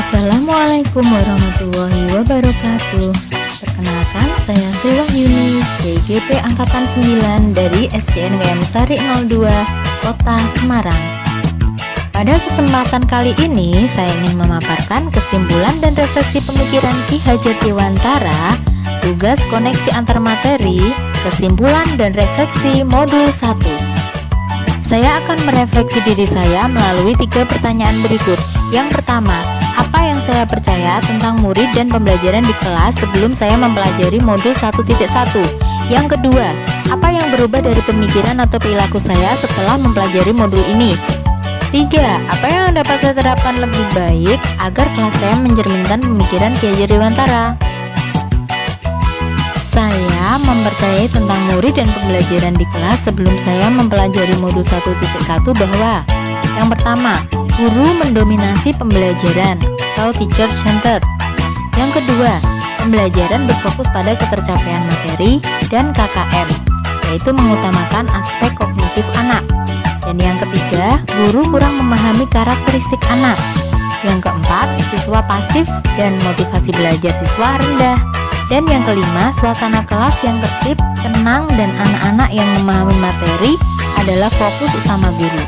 Assalamualaikum warahmatullahi wabarakatuh. Perkenalkan, saya Sri Wahyuni, JGP Angkatan 9 dari SDN GM Sari 02, Kota Semarang. Pada kesempatan kali ini, saya ingin memaparkan kesimpulan dan refleksi pemikiran Ki Hajar Dewantara, tugas koneksi antar materi, kesimpulan dan refleksi modul 1. Saya akan merefleksi diri saya melalui 3 pertanyaan berikut. Yang pertama, apa yang saya percaya tentang murid dan pembelajaran di kelas sebelum saya mempelajari modul 1.1? Yang kedua, apa yang berubah dari pemikiran atau perilaku saya setelah mempelajari modul ini? 3. Apa yang dapat saya terapkan lebih baik agar kelas saya mencerminkan pemikiran Ki Hajar Dewantara? Saya mempercayai tentang murid dan pembelajaran di kelas sebelum saya mempelajari modul 1.1 bahwa yang pertama, guru mendominasi pembelajaran atau teacher center. Yang kedua, pembelajaran berfokus pada ketercapaian materi dan KKM, yaitu mengutamakan aspek kognitif anak. Dan yang ketiga, guru kurang memahami karakteristik anak. Yang keempat, siswa pasif dan motivasi belajar siswa rendah. Dan yang kelima, suasana kelas yang tertib, tenang, dan anak-anak yang memahami materi adalah fokus utama guru.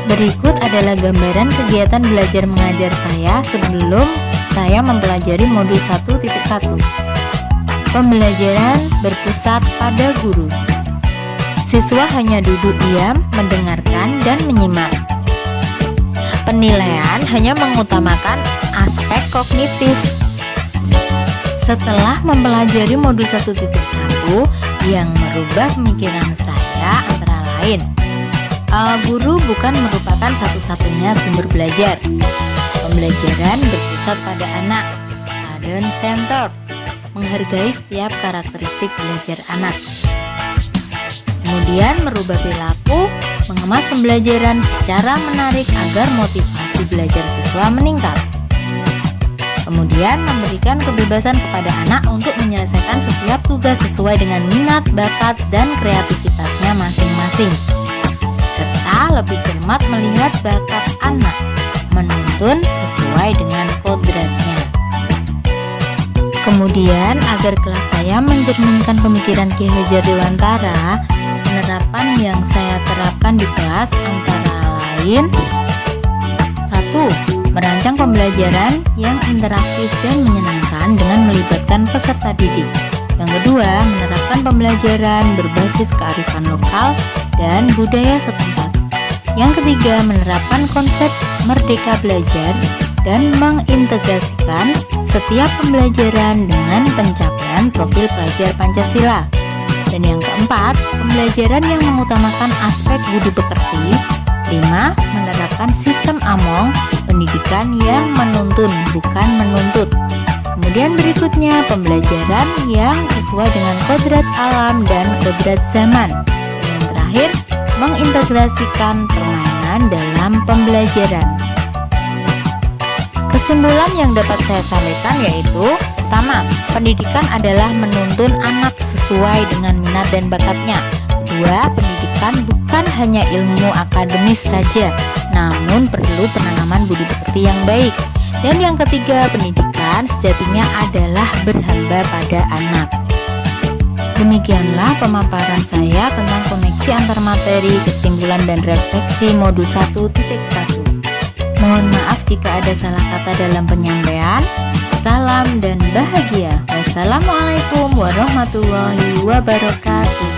Berikut adalah gambaran kegiatan belajar mengajar saya sebelum saya mempelajari modul 1.1. Pembelajaran berpusat pada guru. Siswa hanya duduk diam, mendengarkan, dan menyimak. Penilaian hanya mengutamakan aspek kognitif. Setelah mempelajari modul 1.1 yang merubah pemikiran saya antara lain, guru bukan merupakan satu-satunya sumber belajar. Pembelajaran berpusat pada anak, student center, menghargai setiap karakteristik belajar anak. Kemudian merubah perilaku, mengemas pembelajaran secara menarik agar motivasi belajar siswa meningkat. Kemudian memberikan kebebasan kepada anak untuk menyelesaikan setiap tugas sesuai dengan minat, bakat, dan kreativitasnya masing-masing. Serta lebih cermat melihat bakat anak, menuntun sesuai dengan kodratnya. Kemudian agar kelas saya mencerminkan pemikiran Ki Hajar Dewantara, penerapan yang saya terapkan di kelas antara lain: 1. Merancang pembelajaran yang interaktif dan menyenangkan dengan melibatkan peserta didik. Yang kedua, menerapkan pembelajaran berbasis kearifan lokal dan budaya setempat. Yang ketiga, menerapkan konsep merdeka belajar dan mengintegrasikan setiap pembelajaran dengan pencapaian profil pelajar Pancasila. Dan yang keempat, pembelajaran yang mengutamakan aspek budi pekerti. 5. Menerapkan sistem AMONG, pendidikan yang menuntun bukan menuntut. Kemudian berikutnya, pembelajaran yang sesuai dengan kodrat alam dan kodrat zaman. Dan yang terakhir, mengintegrasikan permainan dalam pembelajaran. Kesimpulan yang dapat saya sampaikan yaitu: pertama, pendidikan adalah menuntun anak sesuai dengan minat dan bakatnya. Kedua, pendidikan bukan hanya ilmu akademis saja, namun perlu penanaman budi pekerti yang baik. Dan yang ketiga, pendidikan sejatinya adalah berhamba pada anak. Demikianlah pemaparan saya tentang koneksi antar materi, kesimpulan dan refleksi modul 1.1. Mohon maaf jika ada salah kata dalam penyampaian. Salam dan bahagia. Wassalamualaikum warahmatullahi wabarakatuh.